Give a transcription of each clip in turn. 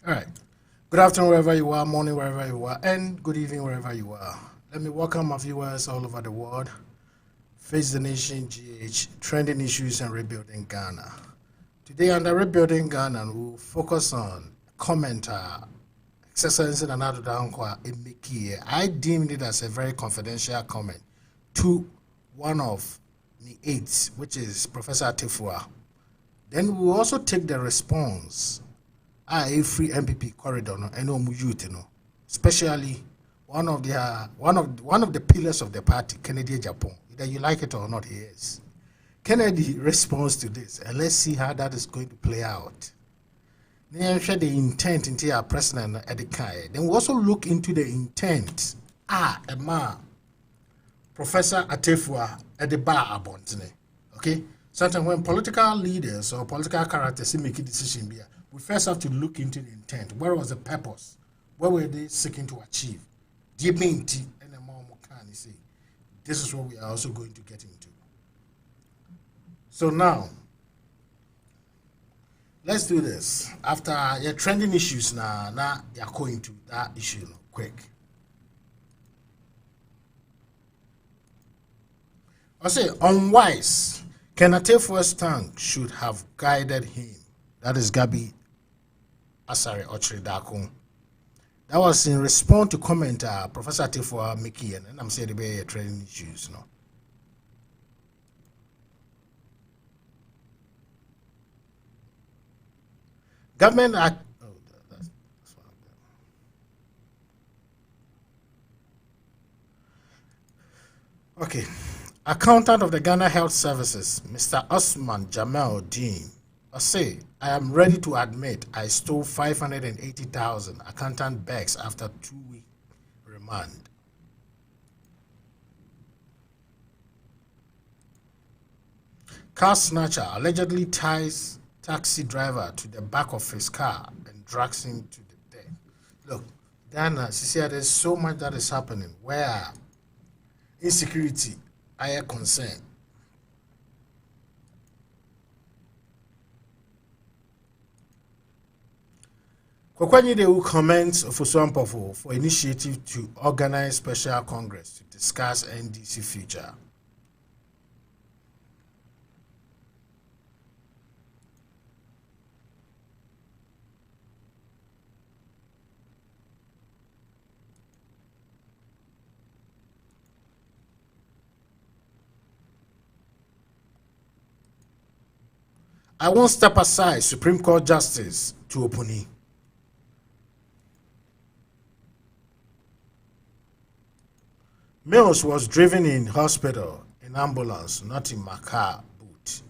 All right. Good afternoon wherever you are, morning wherever you are, and good evening wherever you are. Let me welcome my viewers all over the world. Face the Nation GH, trending issues and rebuilding Ghana. Today under Rebuilding Ghana, we'll focus on commenter, exercise and another downqua in Miki. I deemed it as a very confidential comment to one of the aides, which is Professor Atifua. Then we'll also take the response. A free MPP corridor, no, and youth, especially one of the pillars of the party, Kennedy Japan. Either you like it or not, he is. Kennedy responds to this, and let's see how that is going to play out. Then share the intent into our president at the Kai. Then we also look into the intent. Professor Atifua at the bar abontine. Okay? Sometimes when political leaders or political characters make a decision here, we first have to look into the intent. Where was the purpose? What were they seeking to achieve? This is what we are also going to get into. So now, let's do this. After your trending issues now you're going to that issue quick. I say, unwise. Kenatefua's tongue should have guided him. That is Gabi Asare Ochridakun. That was in response to comment Professor Atifua Miki, and I'm saying the training issues. No. Government act. Oh, that's one of them. Okay. Accountant of the Ghana Health Services, Mr. Osman Jamal Dean, I say, I am ready to admit I stole 580,000 accountant bags after 2-week remand. Car snatcher allegedly ties taxi driver to the back of his car and drags him to the death. Look, Ghana, there's so much that is happening where insecurity are concerned. Kwakwanyide who comments for initiative to organize special congress to discuss NDC future. I won't step aside Supreme Court Justice to Opuni. Mills was driven in hospital in ambulance, not in my car boot.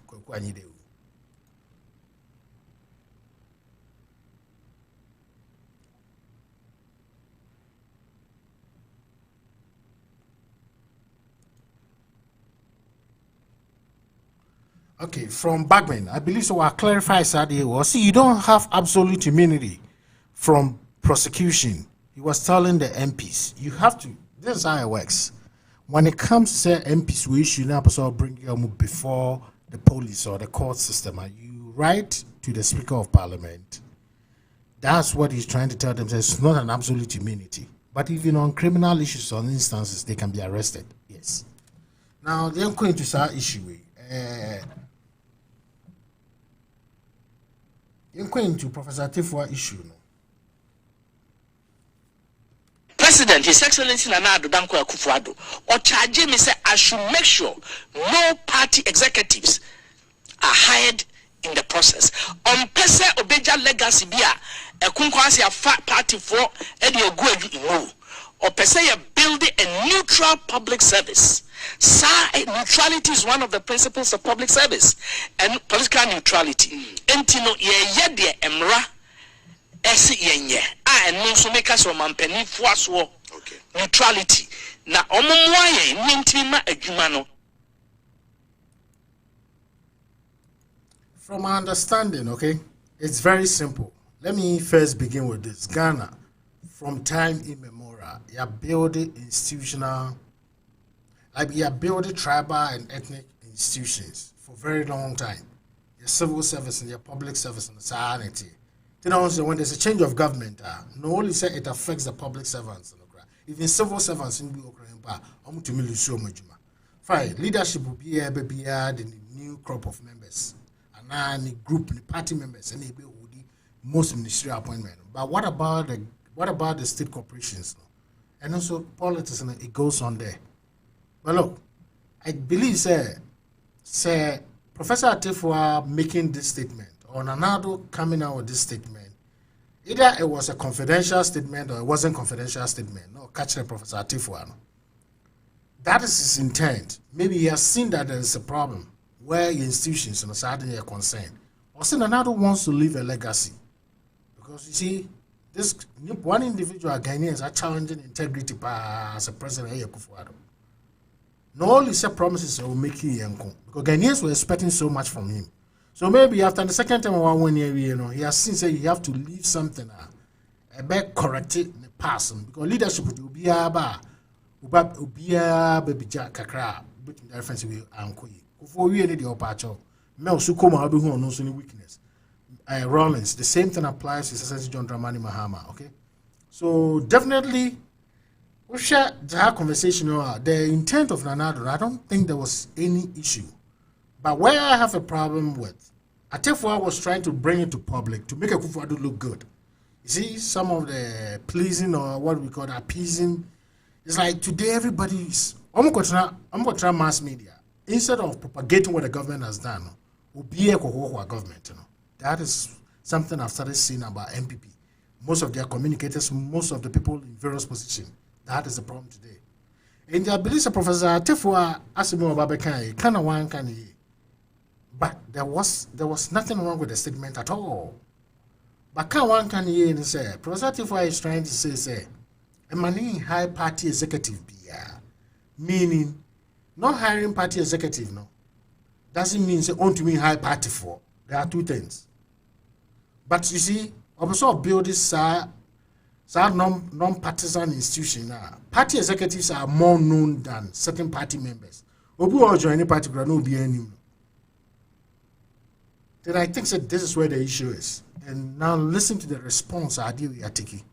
Okay, from Bagman, I believe so. I clarify Saturday was see you don't have absolute immunity from prosecution. He was telling the MPs, you have to. This is how it works. When it comes to say MPs, we should now bring you before the police or the court system, and you write to the Speaker of Parliament. That's what he's trying to tell them. It's not an absolute immunity, but even on criminal issues or instances, they can be arrested. Yes. Now they're going to start issue. To Professor Atifua issue. President, His Excellency Nana Addo Dankwa Akufo-Addo, or charge me say I should make sure no party executives are hired in the process. On pese obeja legacy bia ekunkwasi a party for edi ogu or pese you build a neutral public service. Neutrality is one of the principles of public service and political neutrality. Entino ye de emra esi yenye and no so make us mampani fuaso neutrality na omomwa ye nintima adwuma no. From my understanding, okay, it's very simple. Let me first begin with this. Ghana, from time immemorial, you are building institutional, like you are building tribal and ethnic institutions for a very long time. Your civil service and your public service and society. You know, so when there's a change of government, no only say it affects the public servants, even civil servants in the to me so much. Fine, leadership will be able to the new crop of members, and now the group, the party members, and the most ministerial appointment. But what about the state corporations? And also politics, and it goes on there. But look, I believe say Professor Atefua making this statement or Nanado coming out with this statement, either it was a confidential statement or it wasn't confidential statement. No, catch the Professor Atefua. No. That is his intent. Maybe he has seen that there is a problem where institutions are concerned. Or say Nanado wants to leave a legacy. Because you see, this one individual Ghanaians are challenging integrity as a president. No only said promises will make him because Ghanaians were expecting so much from him. So maybe after the second time around 1 year, he has seen say you have to leave something a bit corrected in the past because leadership will be a baby jack kakra between the reference with Uncle. Before we need the opacho, Mel Sukoma will be no any weakness. Rollins, the same thing applies to Sir John Dramani Mahama. Okay, so definitely. We share the conversation. The intent of Nanado, I don't think there was any issue. But where I have a problem with, Atefua was trying to bring it to public to make a Kufuor look good. You see, some of the pleasing or what we call appeasing, it's like today everybody is, I'm going to try mass media. Instead of propagating what the government has done, will be a government. That is something I've started seeing about MPP. Most of their communicators, most of the people in various positions. That is the problem today. And I believe Professor Atefua asked me about Bekai, kind of one can he. But there was nothing wrong with the statement at all. But can one can he and say, Professor Atefua is trying to say, a money high party executive be meaning not hiring party executive, no. Doesn't mean say on to me high party for. There are two things. But you see, also build this non-partisan institution. Party executives are more known than certain party members. Obu or join any party, no be any. Then I think that this is where the issue is. And now listen to the response I deal with Atiki.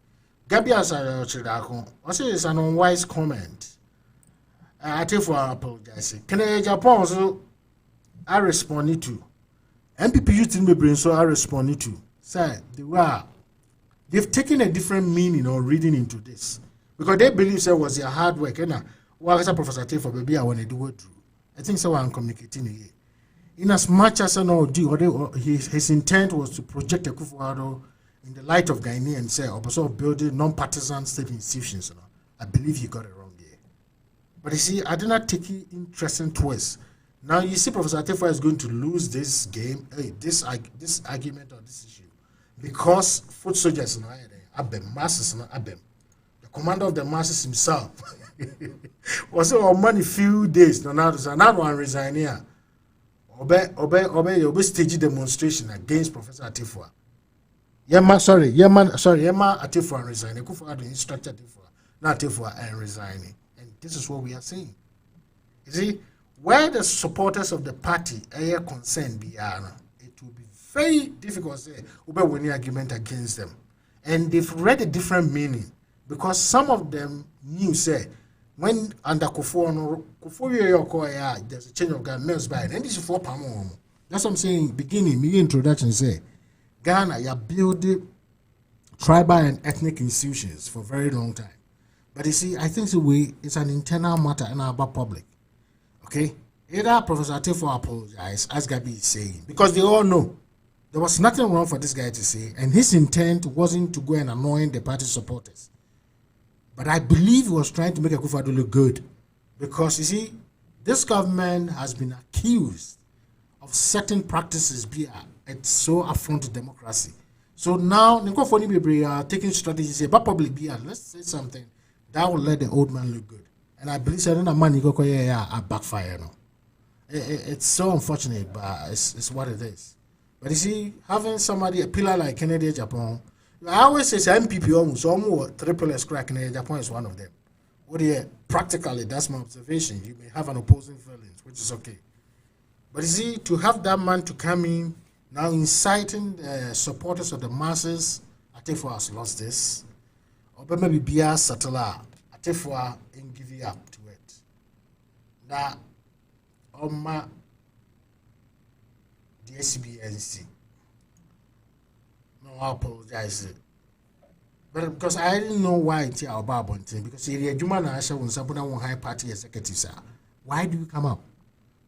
Gabi Asayachidako, also is an unwise comment. I take for apologize. Can I Japan also I responded to. MPP youth in my brain, so I responded to. Say they've taken a different meaning or reading into this because they believe it was their hard work. And what is a Professor T for baby? I want to do it through. I think so. I'm communicating here. In as much as I know, his intent was to project a Kufuor in the light of Ghanaians and say, also building non-partisan state institutions. I believe he got it wrong here. But you see, I did not take it interesting twists. Now you see, Professor Atefua is going to lose this game, this argument or this issue. Because foot soldiers Abem, masses Abem, the commander of the masses himself was on money few days. Another one resign here. Obey stage demonstration against Professor Atefua. Yema Atefua resign. Kufuor instructed Atefua, not Atefua and resigning. And this is what we are seeing. You see, where the supporters of the party are concerned, it will be very difficult to say about any argument against them. And they've read a different meaning because some of them knew, say, when under Kufuor, there's a change of government by and this is for Pamo. That's what I'm saying. Beginning, me introduction say, Ghana, you building tribal and ethnic institutions for a very long time. But you see, I think it's an internal matter in our public. Okay? Either Professor Atefua apologized, as Gabi is saying, because they all know there was nothing wrong for this guy to say, and his intent wasn't to go and annoy the party supporters. But I believe he was trying to make a Kufuor look good. Because, you see, this government has been accused of certain practices. It's so affront to democracy. So now, Nkofoni are taking strategies, but probably let's say something that will let the old man look good. And I believe that money backfire. No? It's so unfortunate, but it's what it is. But you see, having somebody, a pillar like Kennedy Japan, I always say MPP almost triple S crack Kennedy Japan is one of them. Practically, that's my observation. You may have an opposing feelings, which is okay. But you see, to have that man to come in, Now inciting supporters of the masses, Atefua has lost this. Or maybe Bia Satala, Atefua ain't giving up to it. Now, Oma the SCBNC. No, I apologize. But because I didn't know why it's about Bontin, because the Jumana Asha was one high party executives are. Why do you come up?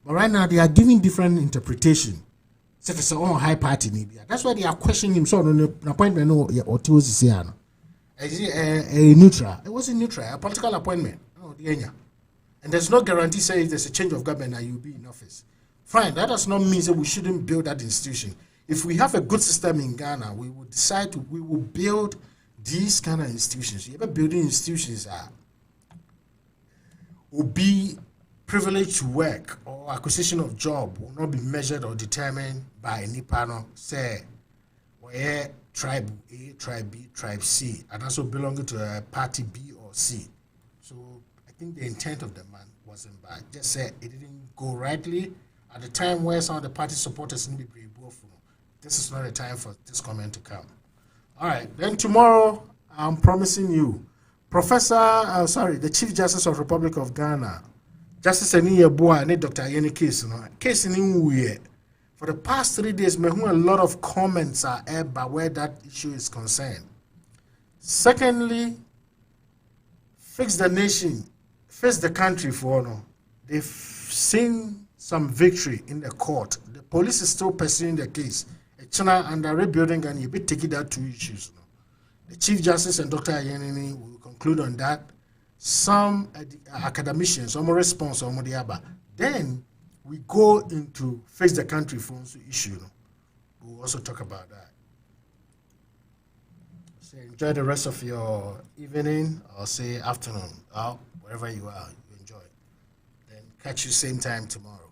But right now they are giving different interpretation. So it's a high party maybe. That's why they are questioning him. So on the appointment or Tuesday, a neutral. It wasn't neutral, a political appointment. No, the and there's no guarantee saying there's a change of government and you'll be in office. Fine, that does not mean that we shouldn't build that institution. If we have a good system in Ghana, we will we will build these kind of institutions. You ever building institutions will be privilege to work or acquisition of job will not be measured or determined by any panel, say, where tribe A, tribe B, tribe C, and also belonging to a party B or C. So I think the intent of the man wasn't bad. Just said it didn't go rightly at the time where some of the party supporters need to be both. This is not a time for this comment to come. All right, then tomorrow I'm promising you, the Chief Justice of Republic of Ghana, Justice Aniye Boa and Dr. Ayeni case in for the past 3 days, a lot of comments are about where that issue is concerned. Secondly, fix the nation, fix the country for no. They've seen some victory in the court. The police is still pursuing the case. China and the rebuilding and you be taking that 2 issues. The Chief Justice and Dr. Ayeni will conclude on that. Some academicians, some response, some the other. Then we go into face the country for issue. We'll also talk about that. So enjoy the rest of your evening or say afternoon, wherever you are, you enjoy. Then catch you same time tomorrow.